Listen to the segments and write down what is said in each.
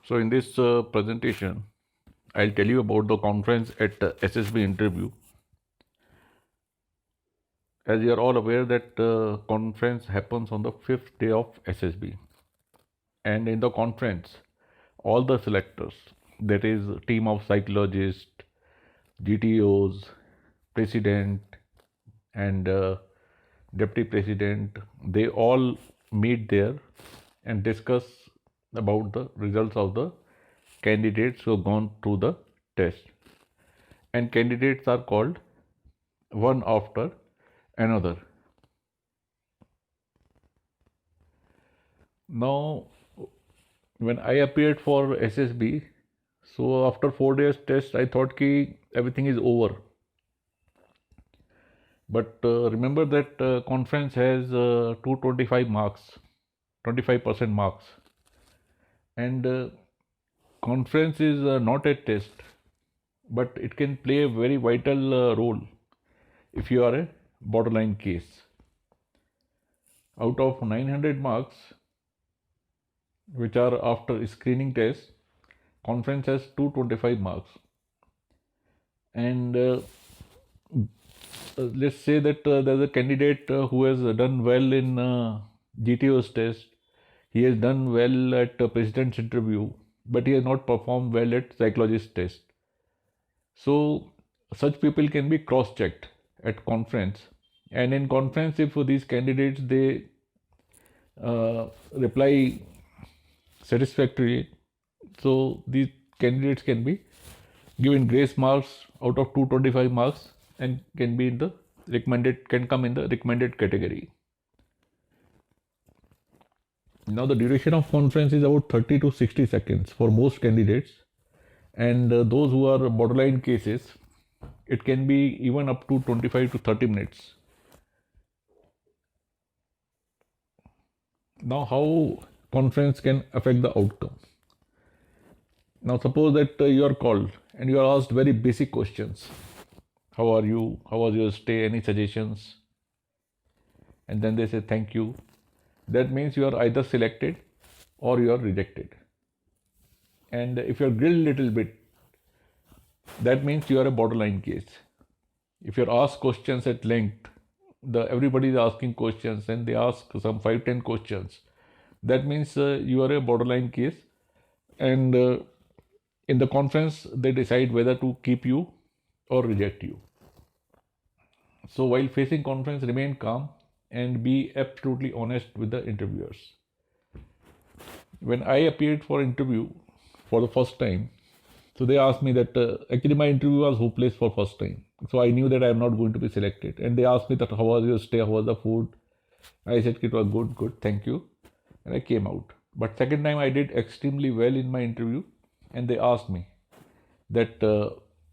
So in this presentation, I'll tell you about the conference at SSB interview. As you are all aware that conference happens on the 5th day of SSB. And in the conference, all the selectors, that is team of psychologists, GTOs, president and deputy president, they all meet there and discuss about the results of the candidates who have gone through the test. And candidates are called one after another. Now, when I appeared for SSB, so after 4 days test, I thought ki everything is over. But remember that conference has 225 marks, 25% marks, and conference is not a test, but it can play a very vital role if you are a borderline case. Out of 900 marks, which are after screening test, conference has 225 marks. And let's say that there's a candidate who has done well in GTO's test, he has done well at president's interview, but he has not performed well at psychologist test. So such people can be cross-checked at conference. And in conference, if these candidates they reply satisfactorily, so these candidates can be given grace marks out of 225 marks and can be in the recommended, can come in the recommended category. Now the duration of conference is about 30 to 60 seconds for most candidates, and those who are borderline cases, it can be even up to 25 to 30 minutes. Now how conference can affect the outcome? Now suppose that you are called and you are asked very basic questions. How are you? How was your stay? Any suggestions? And then they say thank you. That means you are either selected or you are rejected. And if you are grilled a little bit, that means you are a borderline case. If you are asked questions at length, everybody is asking questions and they ask some 5-10 questions, that means you are a borderline case. And in the conference, they decide whether to keep you or reject you. So while facing conference, remain calm and be absolutely honest with the interviewers. When I appeared for interview for the first time, so they asked me that actually my interview was hopeless for first time. So I knew that I am not going to be selected. And they asked me that how was your stay, how was the food? I said it was good, thank you. And I came out. But second time I did extremely well in my interview, and they asked me that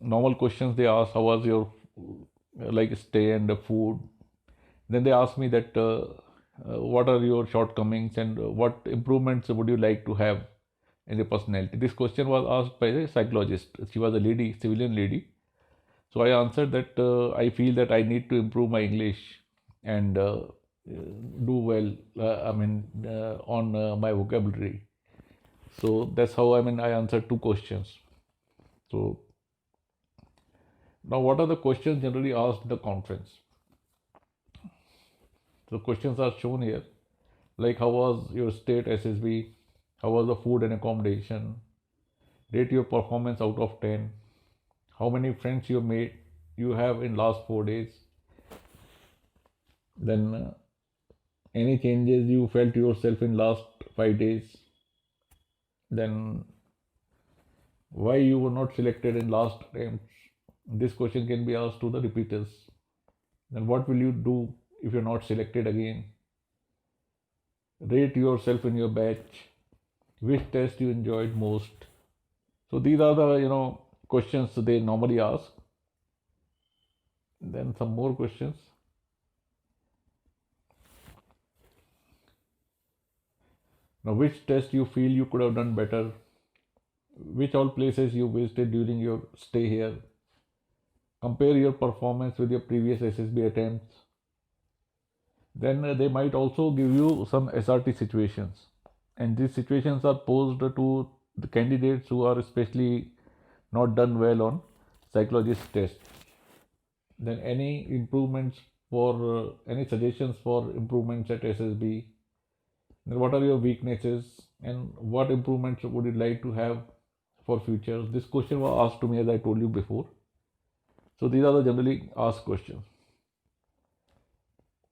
normal questions they asked, how was your like stay and the food. Then they asked me that what are your shortcomings and what improvements would you like to have in your personality. This question was asked by a psychologist. She was a lady, civilian lady. So I answered that I feel that I need to improve my English and do well. On my vocabulary. So that's how I answered 2 questions. So now, what are the questions generally asked in the conference? So questions are shown here, like how was your stay at SSB, how was the food and accommodation, rate your performance out of 10, how many friends you have in last 4 days, then any changes you felt yourself in last 5 days, then why you were not selected in last attempts. This question can be asked to the repeaters. Then what will you do if you're not selected again? Rate yourself in your batch. Which test you enjoyed most? So these are the questions they normally ask. Then some more questions. Now, which test you feel you could have done better? Which all places you visited during your stay here? Compare your performance with your previous SSB attempts. Then they might also give you some SRT situations, and these situations are posed to the candidates who are especially not done well on psychologist test. Then any improvements for any suggestions for improvements at SSB. Then what are your weaknesses and what improvements would you like to have for future? This question was asked to me as I told you before. So these are the generally asked questions.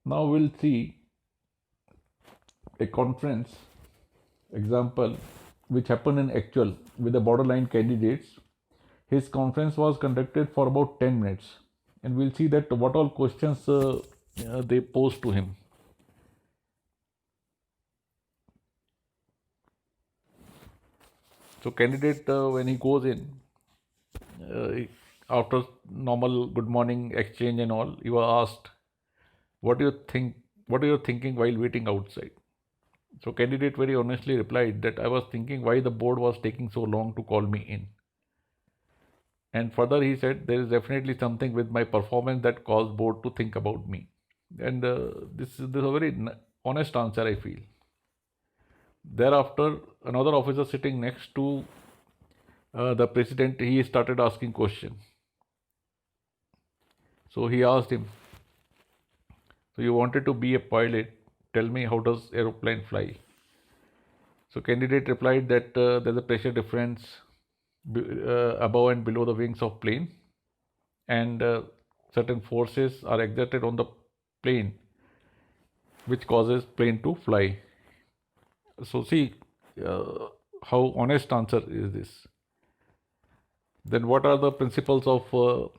Now we'll see a conference example which happened in actual with the borderline candidates. His conference was conducted for about 10 minutes, and we'll see that what all questions they posed to him. So candidate when he goes in after normal good morning exchange and all, he was asked, what do you think, what are you thinking while waiting outside? So candidate very honestly replied that I was thinking why the board was taking so long to call me in. And further he said there is definitely something with my performance that caused board to think about me. And this is a very honest answer, I feel. Thereafter, another officer sitting next to the president, he started asking questions. So he asked him, so you wanted to be a pilot, tell me how does aeroplane fly? So candidate replied that there's a pressure difference above and below the wings of plane, and certain forces are exerted on the plane which causes plane to fly. So see how honest answer is this. Then what are the principles of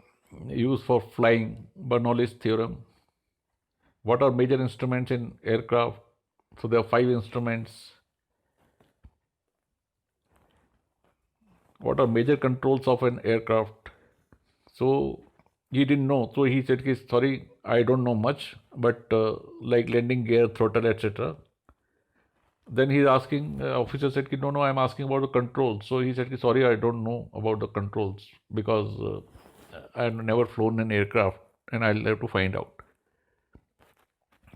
use for flying? Bernoulli's theorem. What are major instruments in aircraft? So there are 5 instruments. What are major controls of an aircraft? So he didn't know. So he said, sorry, I don't know much, but like landing gear, throttle, etc. Then he's asking, officer said, no, I'm asking about the controls. So he said, sorry, I don't know about the controls because I've never flown an aircraft and I'll have to find out.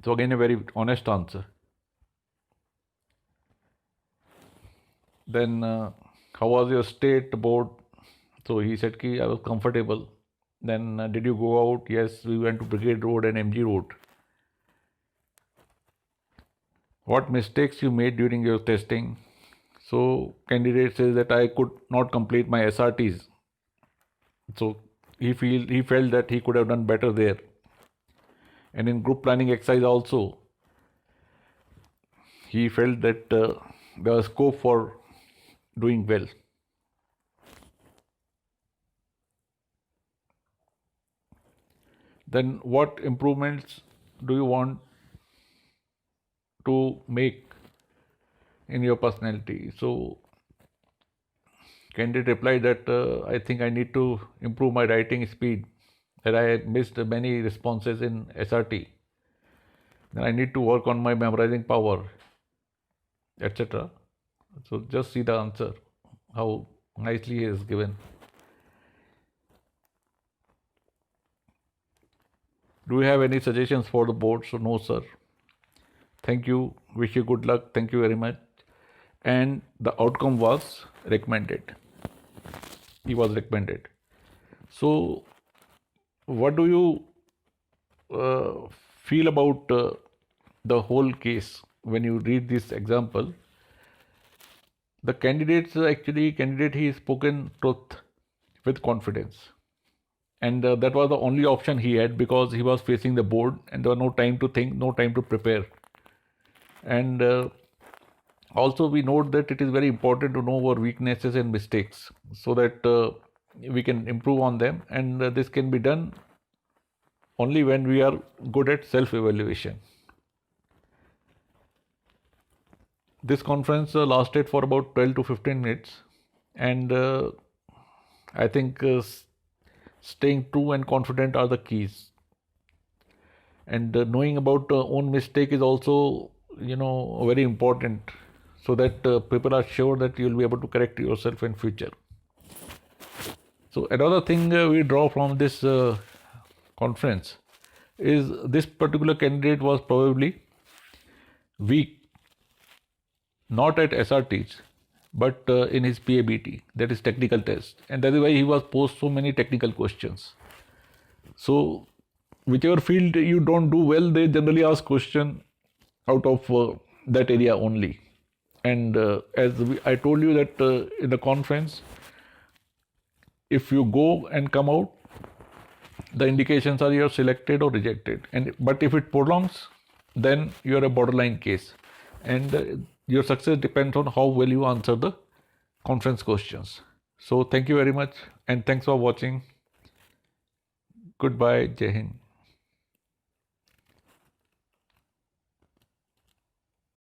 So again, a very honest answer. Then how was your stay at the board? So he said, I was comfortable. Then did you go out? Yes, we went to Brigade Road and MG Road. What mistakes you made during your testing? So candidate says that I could not complete my SRTs. So he felt that he could have done better there. And in group planning exercise also, he felt that there was scope for doing well. Then what improvements do you want to make in your personality? So candidate replied that I think I need to improve my writing speed, that I missed many responses in SRT. Then I need to work on my memorizing power, etc. So just see the answer, how nicely he is given. Do you have any suggestions for the board? So no, sir. Thank you. Wish you good luck. Thank you very much. And the outcome was recommended. He was recommended. So what do you feel about the whole case when you read this example? The candidate, he spoken truth with confidence. And that was the only option he had because he was facing the board and there was no time to think, no time to prepare. And also we note that it is very important to know our weaknesses and mistakes so that we can improve on them, and this can be done only when we are good at self-evaluation. This conference lasted for about 12 to 15 minutes, and I think staying true and confident are the keys. And knowing about own mistake is also, very important, so that people are sure that you'll be able to correct yourself in future. So another thing we draw from this conference is this particular candidate was probably weak, not at SRTs, but in his PABT, that is technical test, and that is why he was posed so many technical questions. So whichever field you don't do well, they generally ask question out of that area only. And I told you that in the conference, if you go and come out, the indications are you're selected or rejected. And but if it prolongs, then you're a borderline case, and your success depends on how well you answer the conference questions. So thank you very much, and thanks for watching. Goodbye. Jai Hind.